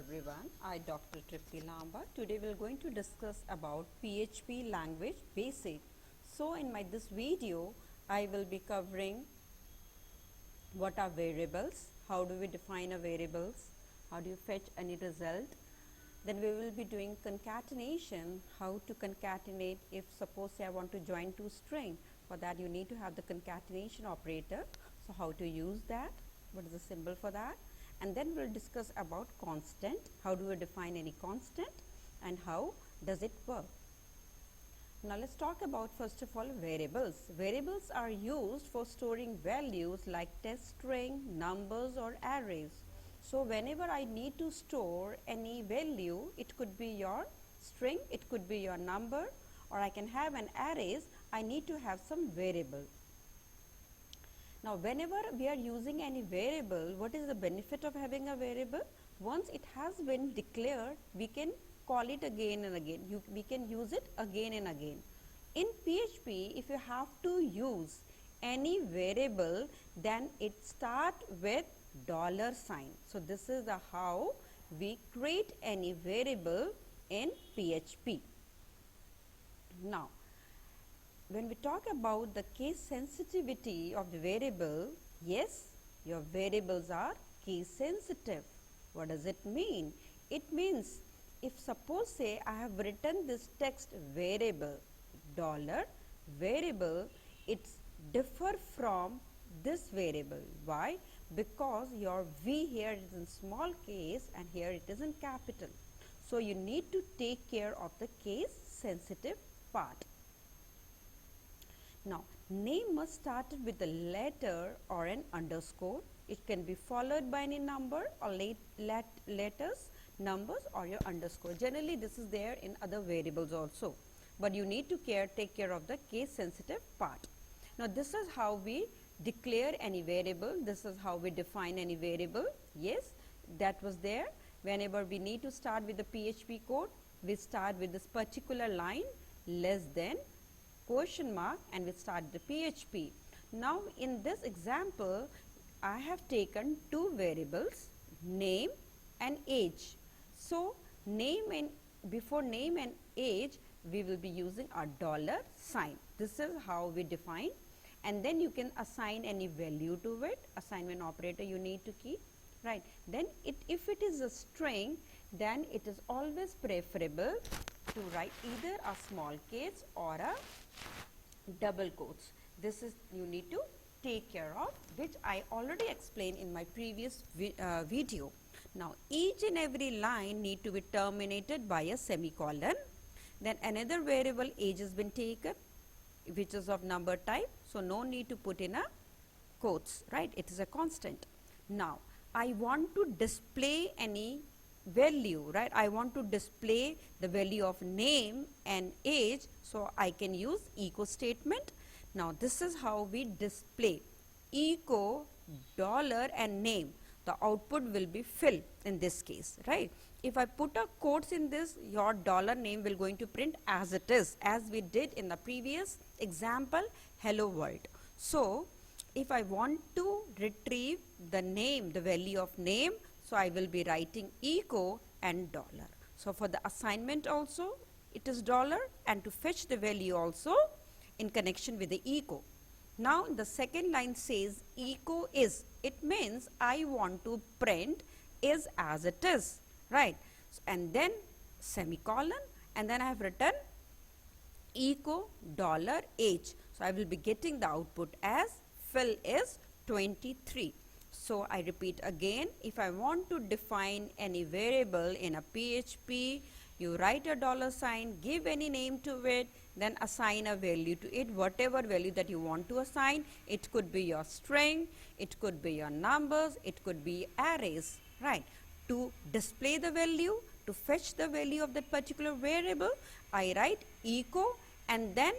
everyone, I Dr. Tripti Lamba. Today we are going to discuss about PHP language basic. So in this video I will be covering what are variables, how do we define a variables, how do you fetch any result. Then we will be doing concatenation, how to concatenate if suppose say I want to join two string. For that you need to have the concatenation operator. So how to use that, what is the symbol for that. And then we will discuss about constant, how do we define any constant and how does it work. Now let's talk about first of all variables. Variables are used for storing values like text string, numbers or arrays. So whenever I need to store any value, it could be your string, it could be your number, or I can have an arrays, I need to have some variable. Now whenever we are using any variable, what is the benefit of having a variable? Once it has been declared, we can call it again and again. We can use it again and again. In PHP, if you have to use any variable, then it start with $sign. So this is the how we create any variable in PHP. Now when we talk about the case sensitivity of the variable, yes, your variables are case sensitive. What does it mean? It means if suppose say I have written this text variable, variable, it's differ from this variable. Why? Because your V here is in small case and here it is in capital. So you need to take care of the case sensitive part. Now, name must start with a letter or an underscore. It can be followed by any number or letters, numbers or your underscore. Generally, this is there in other variables also. But you need to take care of the case sensitive part. Now, this is how we declare any variable. This is how we define any variable. Yes, that was there. Whenever we need to start with the PHP code, we start with this particular line less than question mark and we start the PHP. Now in this example, I have taken two variables, name and age. So name and before name and age, we will be using a $sign. This is how we define, and then you can assign any value to it, assignment operator you need to keep, right. Then if it is a string, then it is always preferable to write either a small case or a double quotes. This is you need to take care of, which I already explained in my previous video. Now each and every line need to be terminated by a semicolon. Then another variable age has been taken, which is of number type, so no need to put in a quotes, right, it is a constant. Now I want to display any value, right, I want to display the value of name and age, so I can use echo statement. Now this is how we display echo dollar and name. The output will be fill in this case, right. If I put a quotes in this, your dollar name will going to print as it is, as we did in the previous example, hello world. So if I want to retrieve the name, the value of name, so I will be writing echo and dollar. So for the assignment also it is dollar, and to fetch the value also in connection with the echo. Now the second line says echo is, it means I want to print is as it is, right. So, and then semicolon, and then I have written echo dollar age. So I will be getting the output as fill is 23. So I repeat again, if I want to define any variable in a PHP, you write a $sign, give any name to it, then assign a value to it, whatever value that you want to assign. It could be your string, it could be your numbers, it could be arrays, right. To display the value, to fetch the value of that particular variable, I write echo and then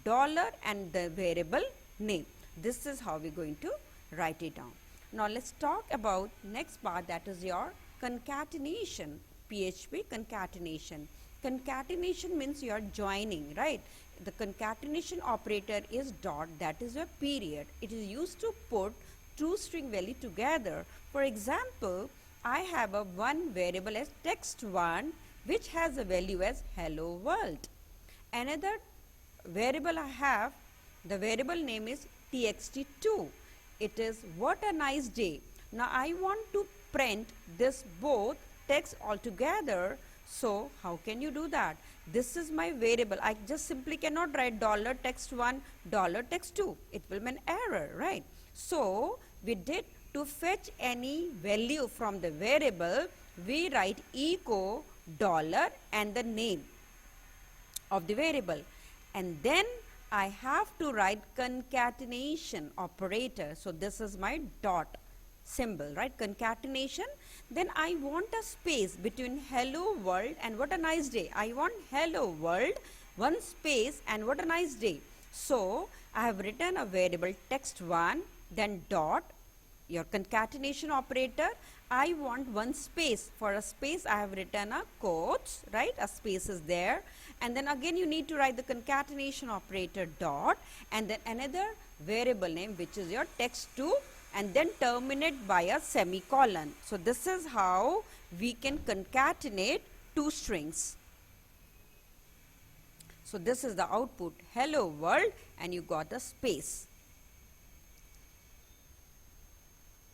dollar and the variable name. This is how we're going to write it down. Now let's talk about next part, that is your concatenation, PHP concatenation. Concatenation means you are joining, right. The concatenation operator is dot, that is a period. It is used to put two string value together. For example, I have a one variable as text1 which has a value as hello world. Another variable I have, the variable name is txt2. It is what a nice day. Now I want to print this both text all together. So how can you do that? This is my variable. I just simply cannot write $text1 $text2. It will be an error, right? So we did, to fetch any value from the variable, we write echo dollar and the name of the variable, and then I have to write concatenation operator. So this is my dot symbol, right? Concatenation. Then I want a space between hello world and what a nice day. I want hello world, one space, and what a nice day. So I have written a variable text1, then dot, your concatenation operator. I want one space. For a space I have written a quotes, right? A space is there, and then again you need to write the concatenation operator dot, and then another variable name which is your text2, and then terminate by a semicolon. So this is how we can concatenate two strings. So this is the output, hello world, and you got a space.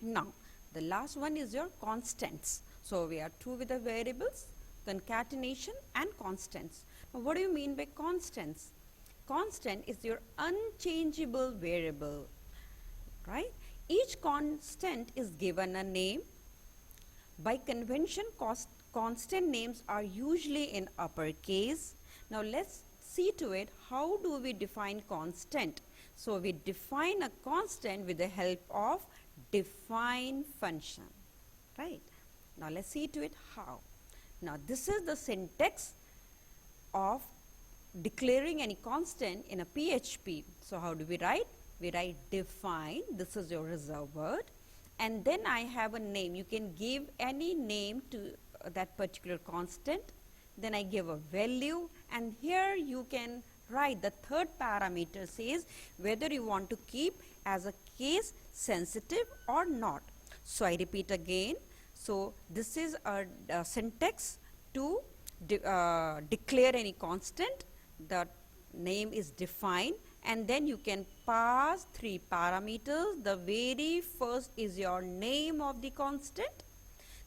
Now the last one is your constants. So we are two with the variables, concatenation and constants. Now what do you mean by constants? Constant is your unchangeable variable, right? Each constant is given a name. By convention, constant names are usually in uppercase. Now let's see to it, how do we define constant? So we define a constant with the help of define function, right? Now let's see to it how. Now this is the syntax of declaring any constant in a PHP. So how do we write? We write define, this is your reserved word, and then I have a name. You can give any name to that particular constant. Then I give a value, and here you can write the third parameter says whether you want to keep as a case sensitive or not. So I repeat again. So this is a syntax to declare any constant. The name is define, and then you can pass three parameters. The very first is your name of the constant,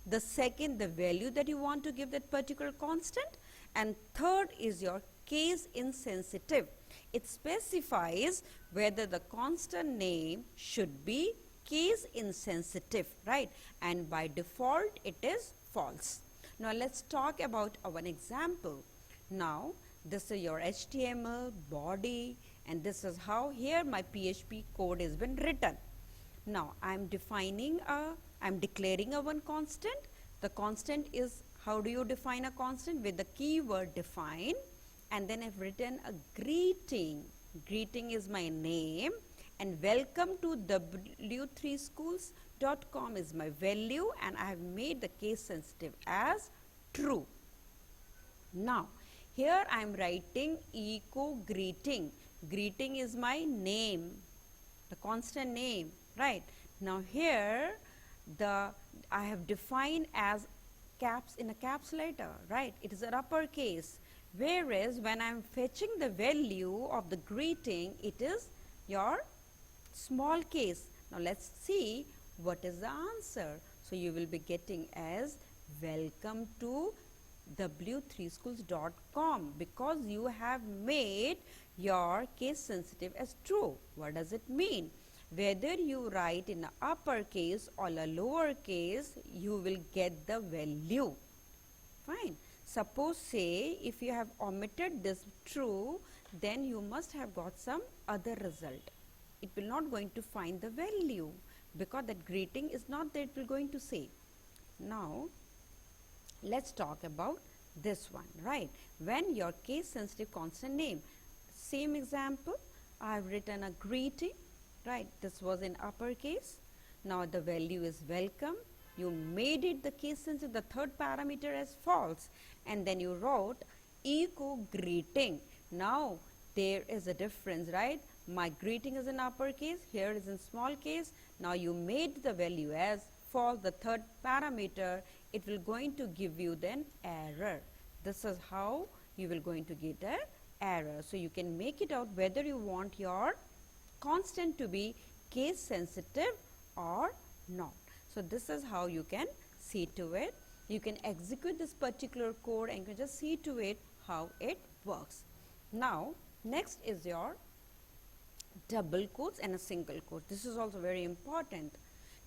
the second the value that you want to give that particular constant, and third is your case insensitive. It specifies whether the constant name should be case insensitive, right? And by default it is false. Now let's talk about one example. Now this is your HTML body, and this is how here my PHP code has been written. Now I'm declaring a one constant. The constant is, how do you define a constant? With the keyword define, and then I've written a greeting. Greeting is my name, and welcome to w3schools.com is my value, and I have made the case sensitive as true. Now here I am writing echo greeting. Greeting is my name, the constant name, right? Now here I have defined as caps in a caps letter, right? It is an uppercase. Whereas when I am fetching the value of the greeting, it is your small case. Now let's see what is the answer. So you will be getting as welcome to w3schools.com, because you have made your case sensitive as true. What does it mean? Whether you write in a uppercase or a lowercase, you will get the value. Fine. Suppose say if you have omitted this true, then you must have got some other result. It will not going to find the value, because that greeting is not that it will going to say. Now let's talk about this one, right? When your case sensitive constant name, same example, I have written a greeting, right? This was in uppercase. Now the value is welcome. You made it the case sensitive, the third parameter as false, and then you wrote echo greeting. Now there is a difference, right? My greeting is in uppercase, here is in small case. Now you made the value as false, the third parameter, it will going to give you then error. This is how you will going to get a error. So you can make it out whether you want your constant to be case sensitive or not. So this is how you can see to it. You can execute this particular code and you can just see to it how it works. Now next is your double quotes and a single quote. This is also very important.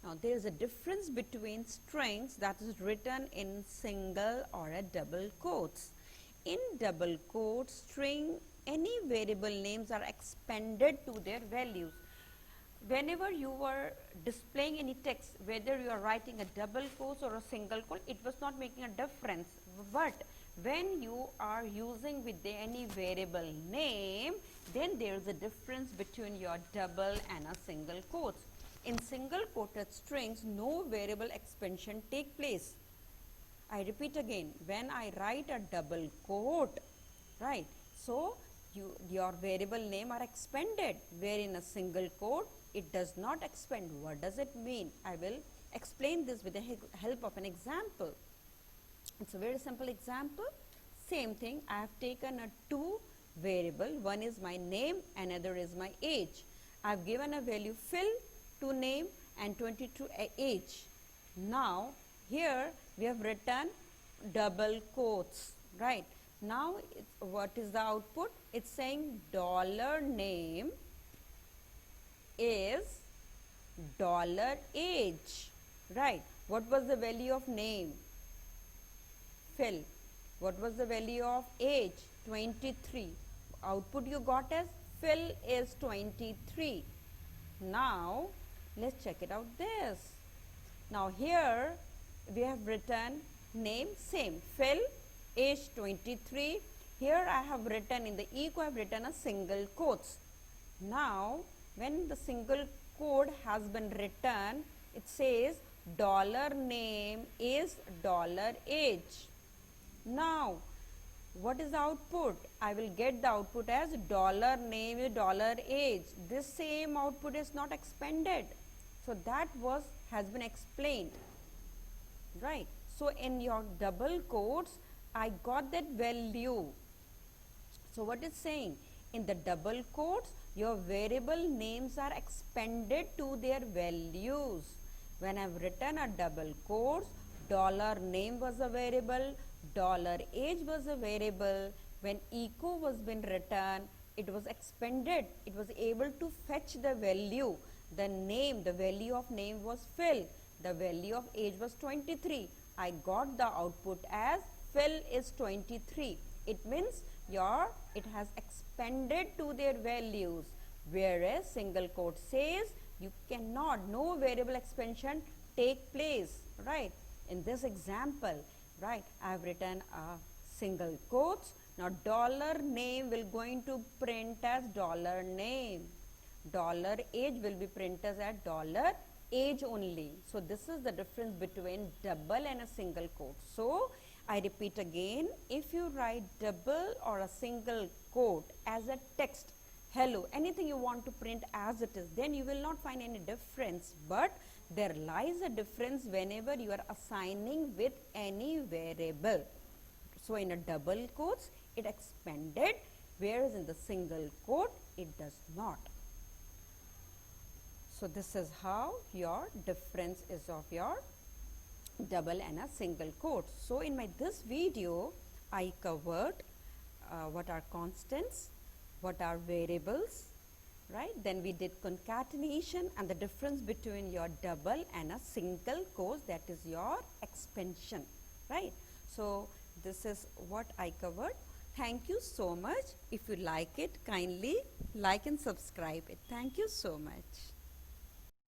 Now there is a difference between strings that is written in single or a double quotes. In double quotes string, any variable names are expanded to their values. Whenever you were displaying any text, whether you are writing a double quotes or a single quote, it was not making a difference. But when you are using with any variable name, then there is a difference between your double and a single quotes. In single quoted strings, no variable expansion take place. I repeat again, when I write a double quote, right, so your variable name are expanded, where in a single quote it does not expand. What does it mean? I will explain this with the help of an example. It's a very simple example. Same thing, I have taken a two variable, one is my name, another is my age. I have given a value fill to name and 22 age. Now here we have written double quotes, right? Now what is the output? It's saying dollar name is dollar age, right? What was the value of name? Fill. What was the value of age? 23. Output you got as fill is 23. Now let's check it out this. Now here we have written name same, fill, age 23. Here I have written in the equal, I have written a single quotes. Now when the single quote has been written, it says dollar name is dollar age. Now what is the output? I will get the output as dollar name is dollar age. This same output is not expanded. So that has been explained, right? So in your double quotes, I got that value. So what it's saying? In the double quotes, your variable names are expanded to their values. When I've written a double quotes, dollar name was a variable, dollar age was a variable. When echo was been written, it was expanded. It was able to fetch the value. The name, the value of name was fill. The value of age was 23. I got the output as fill is 23. It means it has expanded to their values. Whereas single quote says you cannot, no variable expansion take place, right? In this example, right, I have written a single quotes. Now dollar name will going to print as dollar name. Dollar age will be printed as dollar age only. So this is the difference between double and a single quote. So I repeat again, if you write double or a single quote as a text, hello, anything you want to print as it is, then you will not find any difference. But there lies a difference whenever you are assigning with any variable. So in a double quotes, it expanded, whereas in the single quote, it does not. So this is how your difference is of your double and a single quote. So in this video, I covered what are constants, what are variables, right? Then we did concatenation and the difference between your double and a single quote, that is your expansion, right? So this is what I covered. Thank you so much. If you like it, kindly like and subscribe it. Thank you so much.